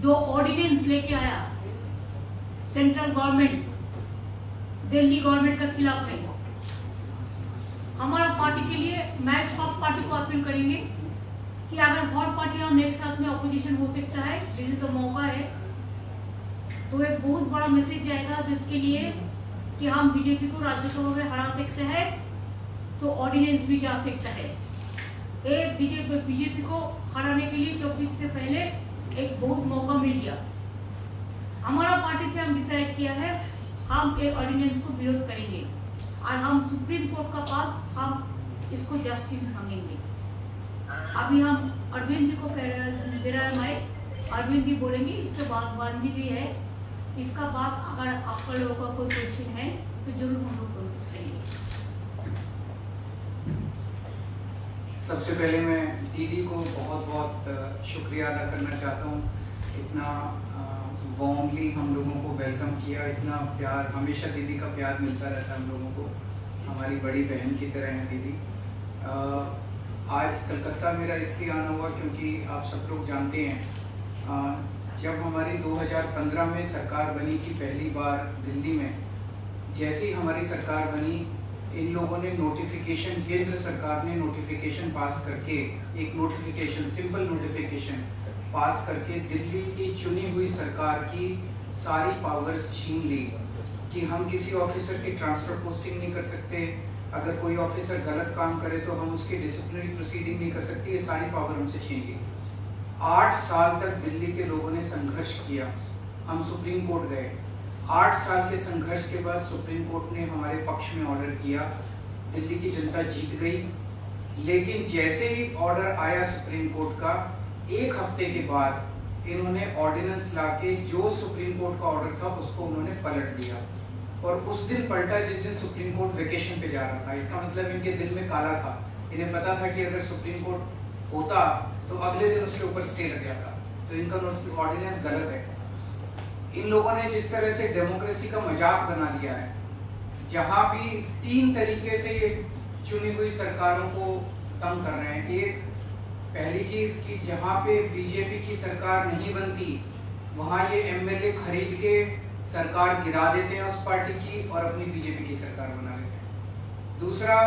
जो ऑर्डिनेंस लेके आया सेंट्रल गवर्नमेंट दिल्ली गवर्नमेंट के खिलाफ है, हमारा पार्टी के लिए मैं सब पार्टी को अपील करेंगे कि अगर हर पार्टी हम एक साथ में अपोजिशन हो सकता है, दिस इज द मौका है, तो एक बहुत बड़ा मैसेज जाएगा जिसके लिए कि हम बीजेपी को राज्यसभा में हरा सकते हैं, तो ऑर्डिनेंस भी जा सकता है। एक बीजेपी को हराने के लिए 24 से पहले एक बहुत मौका मिल गया। हमारा पार्टी से हम डिसाइड किया है हम एक ऑर्डिनेंस को विरोध करेंगे और हम सुप्रीम कोर्ट का पास हम इसको जस्टिस मांगेंगे। अभी हम अरविंद जी को दे रहा है माइक, अरविंद जी बोलेंगे, इसके बाद वान जी भी है। इसका बाद अगर आपका लोगों का कोई क्वेश्चन है तो जरूर हम लोग कोशिश करेंगे। सबसे पहले मैं दीदी को बहुत बहुत शुक्रिया अदा करना चाहता हूँ। इतना वार्मली हम लोगों को वेलकम किया, इतना प्यार, हमेशा दीदी का प्यार मिलता रहता है हम लोगों को, हमारी बड़ी बहन की तरह है दीदी। आज कलकत्ता मेरा इसलिए आना हुआ क्योंकि आप सब लोग जानते हैं जब हमारी 2015 में सरकार बनी थी पहली बार दिल्ली में, जैसे ही हमारी सरकार बनी इन लोगों ने नोटिफिकेशन, केंद्र सरकार ने नोटिफिकेशन पास करके, एक नोटिफिकेशन, सिंपल नोटिफिकेशन पास करके दिल्ली की चुनी हुई सरकार की सारी पावर्स छीन ली कि हम किसी ऑफिसर की ट्रांसफर पोस्टिंग नहीं कर सकते, अगर कोई ऑफिसर गलत काम करे तो हम उसकी डिसिप्लिनरी प्रोसीडिंग नहीं कर सकते, ये सारी पावर हमसे छीन ली। 8 साल तक दिल्ली के लोगों ने संघर्ष किया, हम सुप्रीम कोर्ट गए। 8 साल के संघर्ष के बाद सुप्रीम कोर्ट ने हमारे पक्ष में ऑर्डर किया, दिल्ली की जनता जीत गई। लेकिन जैसे ही ऑर्डर आया सुप्रीम कोर्ट का, 1 हफ्ते के बाद इन्होंने ऑर्डिनेंस लाके जो सुप्रीम कोर्ट का ऑर्डर था उसको उन्होंने पलट दिया, और उस दिन पलटा जिस दिन सुप्रीम कोर्ट वेकेशन पे जा रहा था। इसका मतलब इनके दिल में काला था, इन्हें पता था कि अगर सुप्रीम कोर्ट होता तो अगले दिन उसके ऊपर स्टे लग जाता, तो इनका ऑर्डिनेंस गलत है। इन लोगों ने जिस तरह से डेमोक्रेसी का मजाक बना दिया है, जहां भी 3 तरीके से ये चुनी हुई सरकारों को तंग कर रहे हैं। एक, पहली चीज कि जहां पे बीजेपी की सरकार नहीं बनती वहां ये एमएलए खरीद के सरकार गिरा देते हैं उस पार्टी की और अपनी बीजेपी की सरकार बना लेते हैं। दूसरा,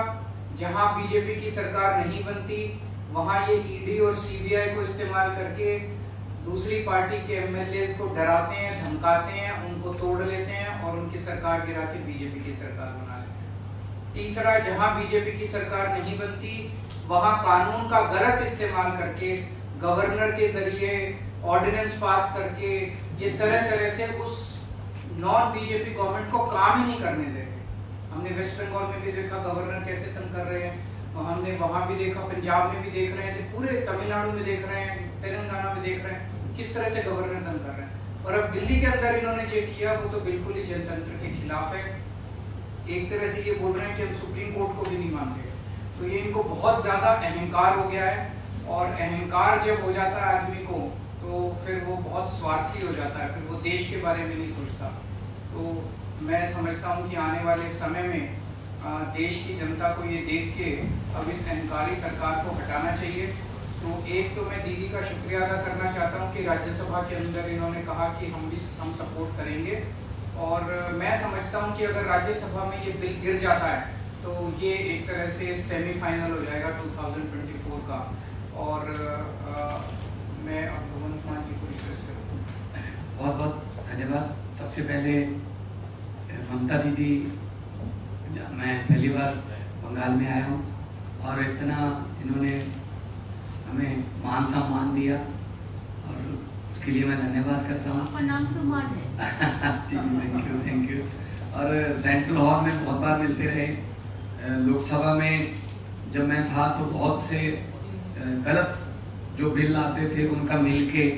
जहां बीजेपी की सरकार नहीं बनती वहां ये ईडी और सीबीआई को इस्तेमाल करके दूसरी पार्टी के एमएलए को डराते हैं, धमकाते हैं, उनको तोड़ लेते हैं और उनकी सरकार गिरा के बीजेपी की सरकार बना लेते हैं। तीसरा, जहां बीजेपी की सरकार नहीं बनती वहां कानून का गलत इस्तेमाल करके गवर्नर के जरिए ऑर्डिनेंस पास करके ये तरह तरह से उस नॉन बीजेपी गवर्नमेंट को काम ही नहीं करने देते। हमने वेस्ट बंगाल में भी देखा गवर्नर कैसे तंग कर रहे हैं, हमने वहां भी देखा, पंजाब में भी देख रहे हैं, पूरे तमिलनाडु में देख रहे हैं, तेलंगाना में देख रहे हैं किस तरह से गवर्नर तंग कर रहे हैं। और अब दिल्ली के अंदर इन्होंने जो किया वो तो बिल्कुल ही जनतंत्र के खिलाफ है। एक तरह से ये बोल रहे हैं कि हम सुप्रीम कोर्ट को भी नहीं मानते, तो ये इनको बहुत ज्यादा अहंकार हो गया है, और अहंकार जब हो जाता है आदमी को तो फिर वो बहुत स्वार्थी हो जाता है, फिर वो देश के बारे में नहीं सोचता। तो मैं समझता हूँ कि आने वाले समय में देश की जनता को ये देख के अब इस अहंकारी सरकार को हटाना चाहिए। तो एक तो मैं दीदी का शुक्रिया अदा करना चाहता हूँ कि राज्यसभा के अंदर इन्होंने कहा कि हम सपोर्ट करेंगे, और मैं समझता हूँ कि अगर राज्यसभा में ये बिल गिर जाता है तो ये एक तरह से सेमीफाइनल हो जाएगा 2024 का। और मैं अब भगवंत मान जी को रिक्वेस्ट करूँ। बहुत बहुत धन्यवाद। सबसे पहले ममता दीदी, मैं पहली बार बंगाल में आया हूँ और इतना इन्होंने हमें मान सम्मान दिया, और उसके लिए मैं धन्यवाद करता हूँ। आपका नाम तो मान है। जी, थैंक यू। और सेंट्रल हॉल में बहुत बार मिलते रहे। लोकसभा में जब मैं था तो बहुत से गलत जो बिल आते थे उनका मिलके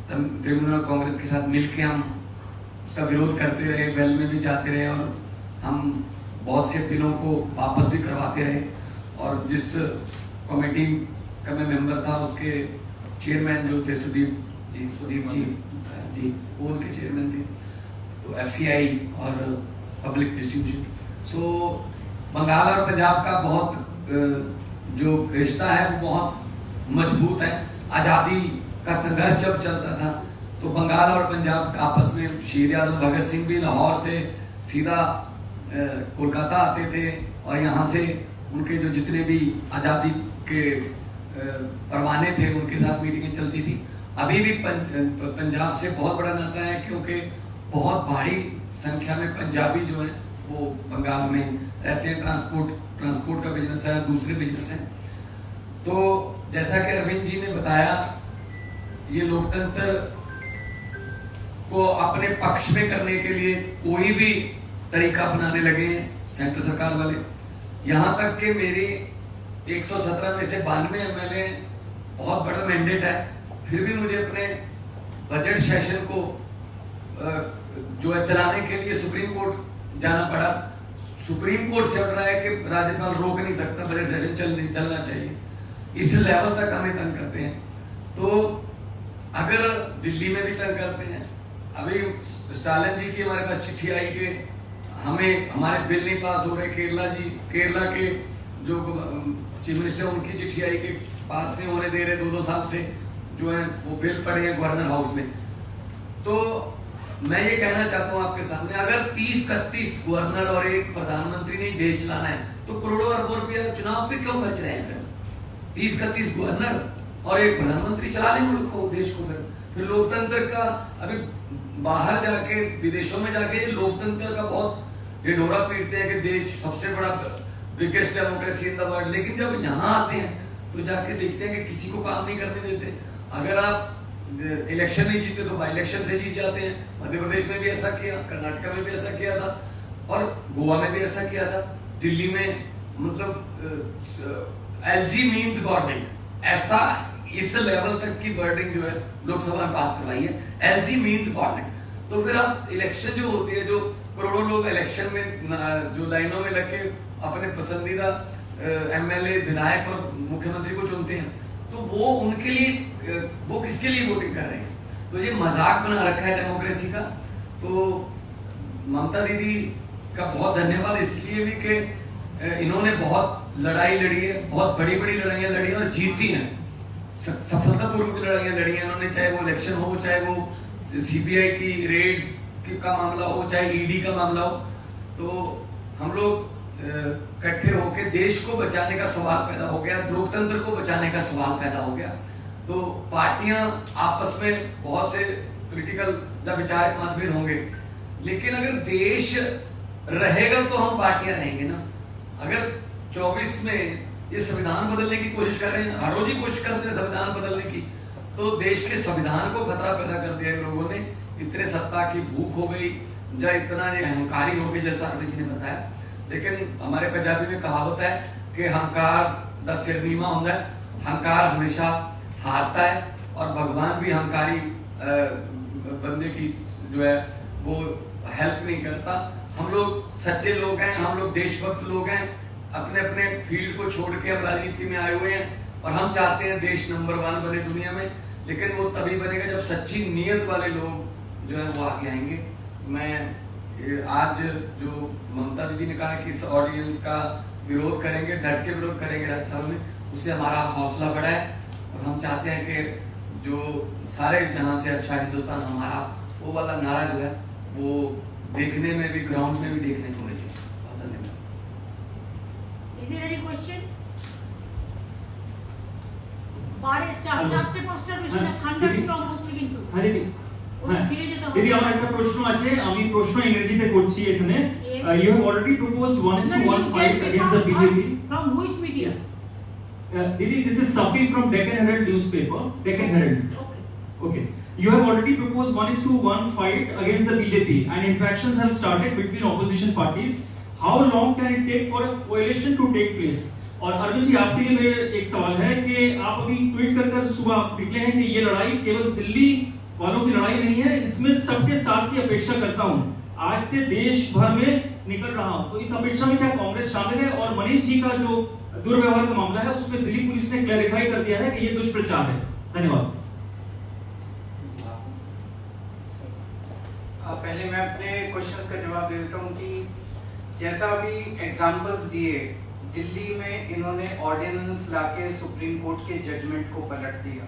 तृणमूल कांग्रेस के साथ मिलके हम उसका विरोध करते रहे, वेल में भी जाते रहे, और हम बहुत से बिलों को वापस भी करवाते रहे। और जिस कमेटी का मैं मेंबर था उसके चेयरमैन जो थे सुदीप जी वो उनके चेयरमैन थे। तो एफसीआई और पब्लिक डिस्ट्रीब्यूशन, सो बंगाल और पंजाब का बहुत जो रिश्ता है वो बहुत मजबूत है। आज़ादी का संघर्ष जब चलता था तो बंगाल और पंजाब आपस में शहीद आजम भगत सिंह भी लाहौर से सीधा कोलकाता आते थे और यहाँ से उनके जो जितने भी आज़ादी के परवाने थे उनके साथ मीटिंगें चलती थी। अभी भी पंजाब से बहुत बड़ा नाता है क्योंकि बहुत भारी संख्या में पंजाबी जो है वो बंगाल में रहते हैं। ट्रांसपोर्ट का बिजनेस है, दूसरे बिजनेस हैं। तो जैसा कि अरविंद जी ने बताया, ये लोकतंत्र को अपने पक्ष में करने के लिए कोई भी तरीका अपनाने लगे हैं सेंटर सरकार वाले। यहाँ तक कि मेरे 117 में से 92 एमएलए, बहुत बड़ा मैंडेट है, फिर भी मुझे अपने बजट सेशन को जो है चलाने के लिए सुप्रीम कोर्ट जाना पड़ा। सुप्रीम कोर्ट से ऑर्डर है कि राज्यपाल रोक नहीं सकता, बजट सेशन चलना चाहिए। इस लेवल तक हमें तंग करते हैं। तो अगर दिल्ली में भी तंग करते हैं, अभी स्टालिन जी की हमारे पास चिट्ठी आई कि हमें हमारे बिल नहीं पास हो रहे। केरला के जो चीफ मिनिस्टर, उनकी चिट्ठी आई कि पास नहीं होने दे रहे 2-2 साल से जो है वो बिल पड़े हैं गवर्नर हाउस में। तो मैं ये कहना चाहता हूँ आपके सामने, अगर 30-31 गवर्नर और एक प्रधानमंत्री ने देश चलाना है तो करोड़ों अरबों रुपया चुनाव पे क्यों खर्च रहे हैं? 30-31 गवर्नर और एक प्रधानमंत्री चला लें मुल्क को, देश को। फिर लोकतंत्र का अभी बाहर जाके, विदेशों में जाके लोकतंत्र का बहुत ढिढोरा पीटते हैं कि देश सबसे बड़ा biggest democracy in the world, लेकिन जब यहाँ आते हैं तो जाके देखते हैं कि किसी को काम नहीं करने देते। अगर आप इलेक्शन नहीं जीते तो बाई इलेक्शन से जीत जाते हैं। मध्य प्रदेश में भी ऐसा किया, कर्नाटक में भी ऐसा किया था और गोवा में भी ऐसा किया था। दिल्ली में मतलब LG मीन्स गवर्नमेंट, ऐसा इस लेवल तक की वर्डिंग जो है लोकसभा में पास करवाई है, LG मीन्स गवर्नमेंट। तो फिर अब इलेक्शन जो होती है, जो करोड़ों लोग इलेक्शन में जो लाइनों में लग के अपने पसंदीदा MLA, विधायक और मुख्यमंत्री को चुनते हैं, तो वो उनके लिए, वो किसके लिए वोटिंग कर रहे हैं? तो ये मजाक बना रखा है डेमोक्रेसी का। तो ममता दीदी का बहुत धन्यवाद इसलिए भी कि इन्होंने बहुत लड़ाई लड़ी है, बहुत बड़ी बड़ी लड़ाइयाँ लड़ी हैं और जीती हैं, सफलतापूर्वक लड़ाइयाँ लड़ी हैं इन्होंने। चाहे वो इलेक्शन हो, चाहे वो CBI की रेड्स का मामला हो, चाहे ED का मामला हो। तो हम लोग इकट्ठे होकर देश को बचाने का सवाल पैदा हो गया, लोकतंत्र को बचाने का सवाल पैदा हो गया। तो पार्टियां आपस में बहुत से पॉलिटिकल या विचारक मतभेद होंगे, लेकिन अगर देश रहेगा तो हम पार्टियां रहेंगे ना। अगर 24 में ये संविधान बदलने की कोशिश कर रहे हैं, हर रोज ही कोशिश करते हैं संविधान बदलने की, तो देश के संविधान को खतरा पैदा कर दिया इन लोगों ने। इतने सत्ता की भूख हो गई या इतना ये अहंकारी हो गई, जैसा अरविंद जी ने बताया। लेकिन हमारे पंजाबी में कहावत है कि हंकार दा सिर नीवा होता है, हंकार हमेशा हारता है और भगवान भी हंकारी बंदे की जो है वो हेल्प नहीं करता। हम लोग सच्चे लोग हैं, हम लोग देशभक्त लोग हैं, अपने अपने फील्ड को छोड़ के हम राजनीति में आए हुए हैं और हम चाहते हैं देश नंबर 1 बने दुनिया में। लेकिन वो तभी बनेगा जब सच्ची नीयत वाले लोग जो है वो आगे आएंगे। मैं आज जो ममता दीदी ने कहा कि इस ऑर्डिनेंस का विरोध करेंगे, डट के विरोध करेंगे राज्यसभा में, उससे हमारा हौसला बढ़ा है और हम चाहते हैं कि जो सारे जहां से अच्छा हिंदुस्तान हमारा, वो वाला नारा जो है वो देखने में भी, ग्राउंड में भी देखने को मिले। बहुत धन्यवाद। Is there any question? বারে চারটে পাঁচটা বেশি না থান্ডারস্টর্ম হচ্ছে কিন্তু। হ্যাঁ দিদি, ফিরে যেতে হবে। দিদি আমার একটা প্রশ্ন আছে, আমি প্রশ্ন ইংরেজিতে করছি এখানে। You have already proposed 1:1 fight against the BJP. From which media? Didi, this is Safi from Deccan Herald newspaper. Deccan Herald. Okay. Okay. You have already proposed 1:1 fight against the BJP and interactions have started between opposition parties. How long can it take for a coalition to take place? और अरविंद जी आपके लिए मेरा एक सवाल है कि आप अभी ट्वीट कर सुबह निकले हैं कि ये लड़ाई केवल दिल्ली वालों की लड़ाई नहीं है, इसमें सबके साथ की अपेक्षा करता हूं। आज से देश भर में निकल रहा हूं, तो इस अपेक्षा में क्या कांग्रेस शामिल है? और मनीष जी का जो दुर्व्यवहार का मामला है उसमें दिल्ली पुलिस ने क्लैरिफाई कर दिया है कि ये दुष्प्रचार है। धन्यवाद। पहले मैं अपने क्वेश्चंस का जवाब दे देता हूं कि जैसा अभी एग्जांपल्स दिए, दिल्ली में इन्होंने ऑर्डिनेंस लाके सुप्रीम कोर्ट के जजमेंट को पलट दिया।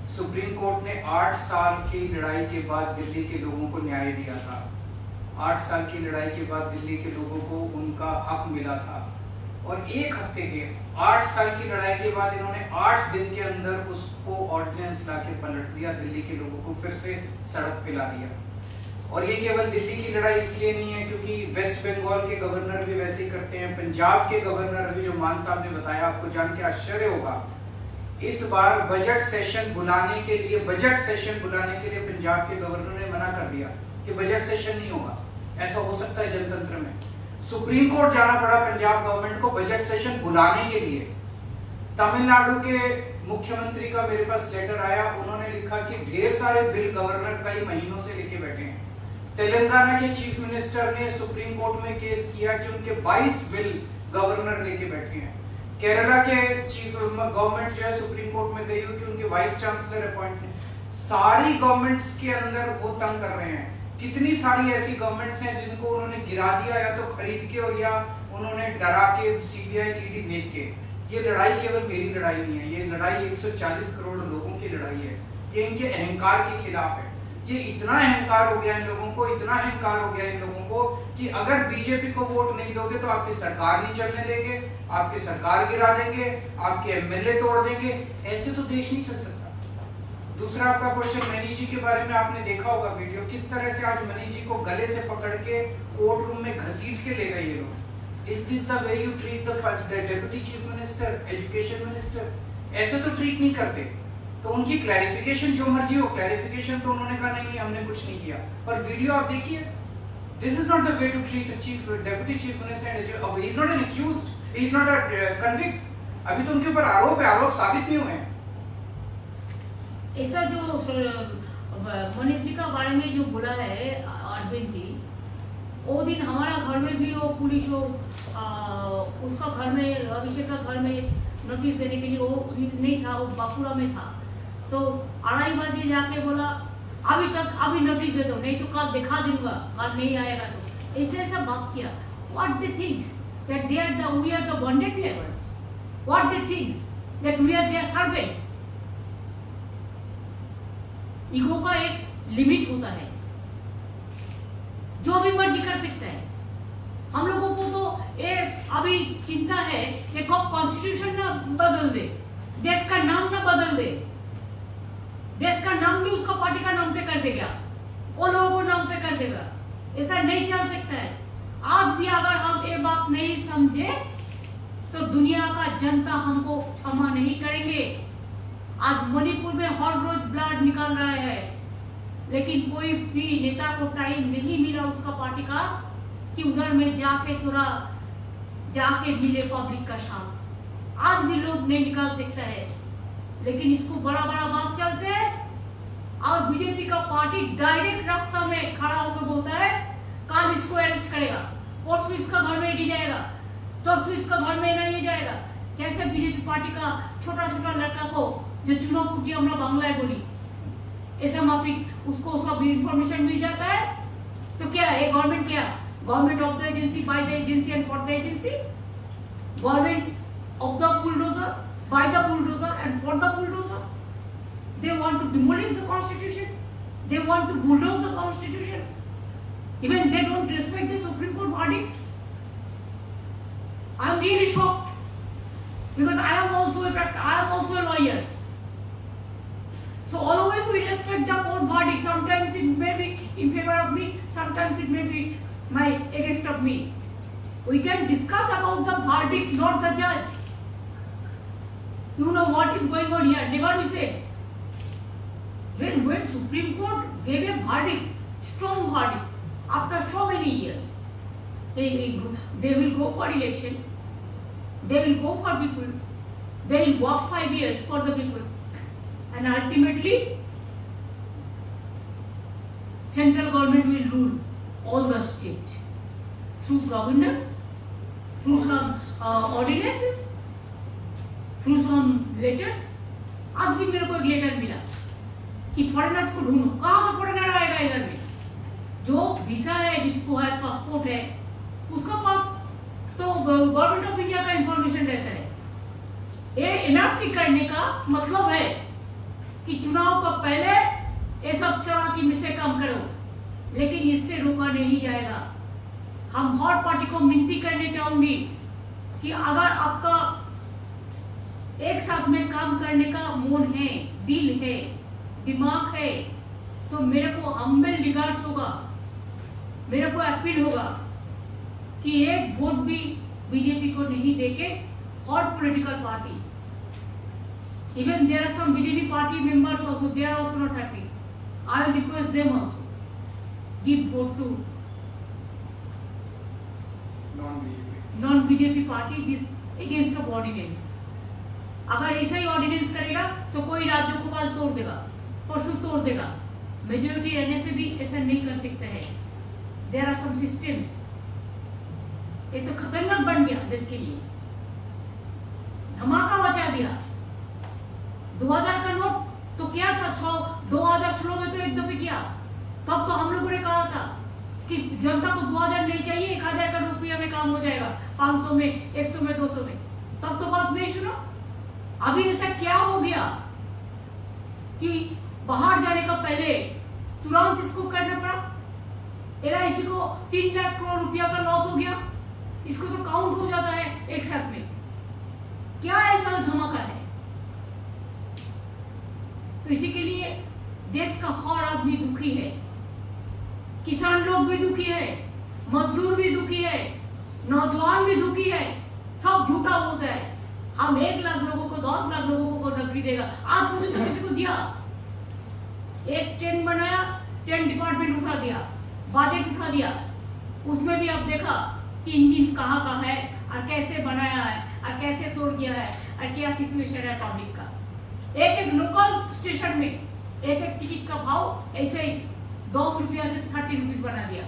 सुप्रीम कोर्ट ने 8 साल की लड़ाई के बाद दिल्ली के लोगों को न्याय दिया था। 8 साल की लड़ाई के बाद दिल्ली के लोगों को उनका हक मिला था, और एक हफ्ते के 8 साल की लड़ाई के बाद इन्होंने 8 दिन के अंदर उसको ऑर्डिनेंस लाके पलट दिया, दिल्ली के लोगों को फिर से सड़क पे ला दिया। और ये केवल दिल्ली की लड़ाई इसलिए नहीं है क्योंकि वेस्ट बंगाल के गवर्नर भी वैसे ही करते हैं, पंजाब के गवर्नर अभी जो मान साहब ने बताया, आपको जान के आश्चर्य होगा, इस बार बजट सेशन बुलाने के लिए पंजाब के गवर्नर ने मना कर दिया कि बजट सेशन नहीं होगा। ऐसा हो सकता है जनतंत्र में। सुप्रीम कोर्ट जाना पड़ा पंजाब गवर्नमेंट को बजट सेशन बुलाने के लिए। तमिलनाडु के मुख्यमंत्री का मेरे पास लेटर आया, उन्होंने लिखा कि ढेर सारे बिल गवर्नर कई महीनों से लेके बैठे हैं। तेलंगाना के चीफ मिनिस्टर ने सुप्रीम कोर्ट में केस किया कि उनके 22 बिल गवर्नर लेके बैठे हैं। केरला के चीफ गवर्नमेंट जो है सुप्रीम कोर्ट में गई हुई कि उनके वाइस चांसलर अपॉइंट हैं। सारी गवर्नमेंट्स के अंदर वो तंग कर रहे हैं। कितनी सारी ऐसी गवर्नमेंट्स हैं जिनको उन्होंने गिरा दिया, या तो खरीद के और या उन्होंने डरा के सीबीआई ईडी भेज के। ये लड़ाई केवल मेरी लड़ाई नहीं है, ये लड़ाई 140 करोड़ लोगों की लड़ाई है। ये इनके अहंकार के खिलाफ है। ये इतना अहंकार हो गया इन लोगों को, इतना अहंकार हो गया इन लोगों को कि अगर बीजेपी को वोट नहीं दोगे तो आपकी सरकार नहीं चलने देंगे, आपकी सरकार गिरा देंगे, आपके एमएलए तोड़ देंगे। ऐसे तो देश नहीं चल सकता। दूसरा आपका क्वेश्चन मनीष जी के बारे में, आपने देखा होगा वीडियो, किस तरह से आज मनीष जी को गले से पकड़ के कोर्ट रूम में घसीट के ले गए ये लोग। Is this the way you treat the deputy chief minister, education minister? ऐसे तो ट्रीट नहीं करते। तो उनकी क्लैरिफिकेशन जो मर्जी हो, क्लैरिफिकेशन तो उन्होंने कहा नहीं हमने कुछ नहीं किया, पर वीडियो आप देखिए। This is not the way to treat a chief deputy chief minister. He is not an accused, he is not a convict. अभी तो उनके ऊपर आरोप साबित नहीं हुए हैं। ऐसा जो मनीष जी का बारे में जो बोला है अरविंद जी, वो दिन हमारा घर में भी वो पुलिस हो उसका घर में, अभिषेक का घर में नोटिस देने के लिए वो नहीं था, वो बांकुड़ा में था। तो 2:30 बजे जाके बोला अभी नोटिस दे दो, नहीं तो कल दिखा दूंगा, कल नहीं आएगा। तो ऐसा बात किया। What they thinks that we are the bonded labours? What they thinks that we are their servant? Ego का एक लिमिट होता है, जो भी मर्जी कर सकता है। हम लोगों को तो ये अभी चिंता है कि कब कॉन्स्टिट्यूशन ना बदल दे, देश का नाम ना बदल दे, देश का नाम भी उसका पार्टी का नाम पे कर देगा, वो लोगों को नाम पे कर देगा। ऐसा नहीं चल सकता है। आज भी अगर हम ये बात नहीं समझे तो दुनिया का जनता हमको क्षमा नहीं करेंगे। आज मणिपुर में हर रोज ब्लड निकल रहा है, लेकिन कोई भी नेता को टाइम नहीं मिला उसका पार्टी का कि उधर में जाके मिले पब्लिक का साथ। आज भी लोग नहीं निकाल सकता है, लेकिन इसको बड़ा बात चलते हैं। और बीजेपी का पार्टी डायरेक्ट रास्ता में खड़ा होकर बोलता है कल इसको अरेस्ट करेगा, परसों इसका घर में ईडी जाएगा, तरसों इसका घर में नहीं जाएगा। कैसे बीजेपी पार्टी का छोटा लड़का को जो चुनाव फूटी हमरा बांग्लाय बोली, ऐसा माफिक उसको सब इंफॉर्मेशन मिल जाता है। तो क्या है गवर्नमेंट? क्या government of the agency, by the agency and for the agency? Government of the bulldozer, by the bulldozer and for the bulldozer? They want to demolish the constitution, they want to bulldoze the constitution, even they don't respect the Supreme Court verdict. I am really shocked because I am also a lawyer. So always we respect the court verdict. Sometimes it may be in favor of me, sometimes it may be against of me. We can discuss about the verdict, not the judge. You know what is going on here? Never we said. When Supreme Court gave a verdict, strong verdict, after so many years, they will go for election, they will go for people, they will work 5 years for the people, and ultimately, central government will rule all the state through governor, through some ordinances, through some letters. आज भी मेरे को एक letter मिला कि foreigners को ढूंढो। कहां से फॉरेनर आएगा इधर में? जो वीजा है, जिसको है पासपोर्ट है, उसका पास तो गवर्नमेंट ऑफ इंडिया का इंफॉर्मेशन रहता है। ये एनआरसी करने का मतलब है कि चुनाव को पहले ये सब चलाकी में से कम करो, लेकिन इससे रोका नहीं जाएगा। हम हर पार्टी को विनती करने चाहूंगी कि अगर आपका एक साथ में काम करने का मूड है, दिल है, दिमाग है, तो मेरे को हम्बल रिगार्ड्स होगा, मेरे को अपील होगा कि एक वोट भी बीजेपी को नहीं देके हर political party, even there are some BJP party members also, they are also not happy. I will request them also give vote to non-BJP party this against the ordinance. अगर ऐसा ही ordinance करेगा तो कोई राज्यों को कल तोड़ देगा, परसों तोड़ देगा। मेजोरिटी रहने से भी ऐसा नहीं कर सकते हैं। There are some systems. ये तो खतरनाक बन गया देश के लिए, धमाका मचा दिया। 2000 का नोट तो क्या था, 2016 में तो एक दफे किया। तब तो हम लोगों ने कहा था कि जनता को 2000 नहीं चाहिए, 1000 का रुपया में काम हो जाएगा, 500 में, 100 में, 200 में। तब तो बात नहीं सुनो। अभी ऐसा क्या हो गया कि बाहर जाने का पहले तुरंत इसको करना पड़ा। LIC को 3 लाख करोड़ रुपया का लॉस हो गया, इसको तो काउंट हो जाता है एक साथ में। क्या ऐसा धमाका है? तो इसी के लिए देश का हर आदमी दुखी है, किसान लोग भी दुखी है, मजदूर भी दुखी है, नौजवान भी दुखी है। सब झूठा बोलता है हम 1 लाख लोगों को, 10 लाख लोगों को नौकरी देगा। आज मुझे तो किसी को दिया, एक ट्रेन बनाया, 10 डिपार्टमेंट उठा दिया, बजट उठा दिया। उसमें भी अब देखा कि इंजन कहाँ का है और कैसे बनाया है और कैसे तोड़ दिया है और क्या सिचुएशन है पब्लिक का। एक लोकल स्टेशन में एक टिकट का भाव ऐसे ही 10 रुपया से 30 रुपीज बना दिया,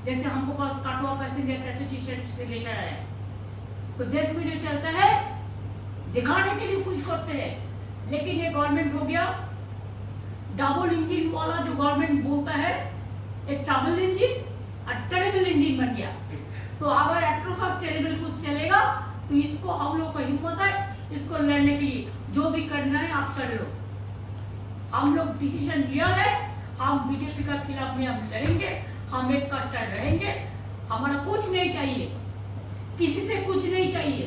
जैसे हमको पास काटवा पैसेंजर एसोसिएशन से लेकर आया। तो देश में जो चलता है दिखाने के लिए कुछ करते हैं, लेकिन ये गवर्नमेंट हो गया डबल इंजन वाला। जो गवर्नमेंट बोलता है एक डबल इंजन और टेरेबल इंजन बन गया। तो अगर एट्रोसस टेरेबल कुछ चलेगा तो इसको हम लोग को हिम्मत है इसको लड़ने के लिए। जो भी करना है आप कर लो। हम लोग डिसीजन लिया है, हम बीजेपी का खिलाफ में हम लड़ेंगे, हम एक कट्टर रहेंगे। हमारा कुछ नहीं चाहिए, किसी से कुछ नहीं चाहिए,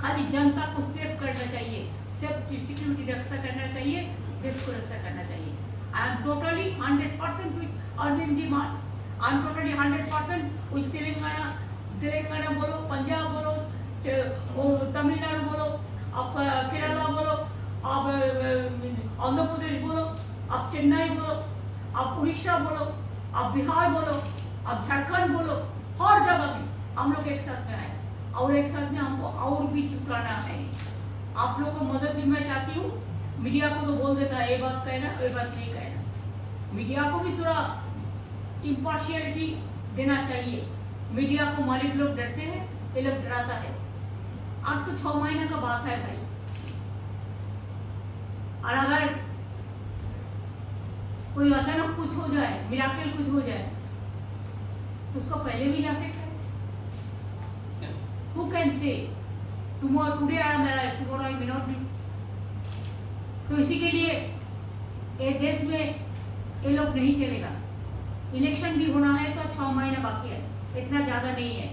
खाली जनता को सेव करना चाहिए, सेफ सिक्योरिटी रक्षा करना चाहिए, देश को रक्षा करना चाहिए। I am totally 100% with Arvind ji Mann. I am totally 100% with Telangana बोलो, पंजाब बोलो, तमिलनाडु बोलो, आप केरला बोलो, आप आंध्र प्रदेश बोलो, आप चेन्नई बोलो, आप उड़ीसा बोलो, आप बिहार बोलो, आप झारखंड बोलो, हर जगह भी हम लोग एक साथ में आए और एक साथ में हमको और भी चुकाना है। आप लोगों को मदद भी मैं चाहती हूँ। मीडिया को तो बोल देता है ये बात कहना, ये बात नहीं कहना। मीडिया को भी थोड़ा इम्पार्शियलिटी देना चाहिए। मीडिया को मालिक लोग डरते हैं, ये लोग डराता है। आज तो 6 महीने का बात है भाई, और अगर कोई अचानक कुछ हो जाए, मिराकल कुछ हो जाए, तो उसको पहले भी जा सकता है। Who can say tomorrow, today I am alive, tomorrow I may not be। तो इसी के लिए ये देश में ये लोग नहीं चलेगा। इलेक्शन भी होना है तो 6 महीना बाकी है, इतना ज्यादा नहीं है।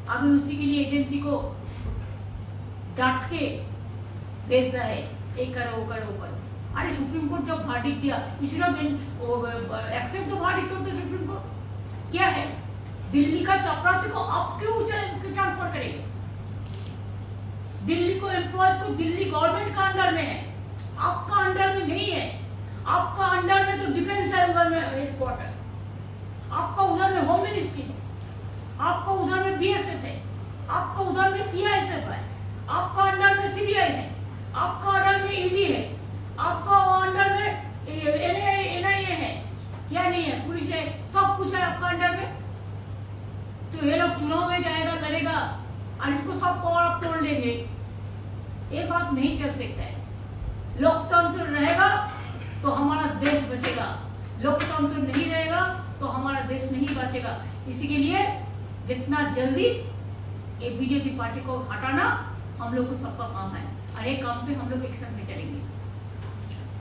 अभी उसी के लिए एजेंसी को डांट के भेजता है, एक करो वो करो वो करो। अरे सुप्रीम कोर्ट जब वर्डिक्ट दिया, you should have accept the verdict of the Supreme Court. क्या है, दिल्ली का चपरासी को आप क्यों ट्रांसफर करेंगे? दिल्ली को एम्प्लॉयज को दिल्ली गवर्नमेंट का अंडर में है, आपका अंडर में नहीं है। आपका अंडर में तो डिफेंस है, उधर में हेडक्वार्टर, आपका उधर में होम मिनिस्ट्री है, आपका उधर में BSF है, आपका उधर में CISF है, आपका अंडर में CBI है, आपका अंडर में ED है, आपका अंडर में NIA है, क्या नहीं है, पुलिस है, सब कुछ है आपका अंडर में। तो ये लोग चुनाव में जाएगा, लड़ेगा और इसको सब पावर आप तोड़ लेंगे। ये बात नहीं चल सकता है। लोकतंत्र रहेगा तो हमारा देश बचेगा, लोकतंत्र नहीं रहेगा तो हमारा देश नहीं बचेगा। इसी के लिए जितना जल्दी ये बीजेपी पार्टी को हटाना हम लोग को सबका काम है, और एक काम पे हम लोग एक साथ में चलेंगे।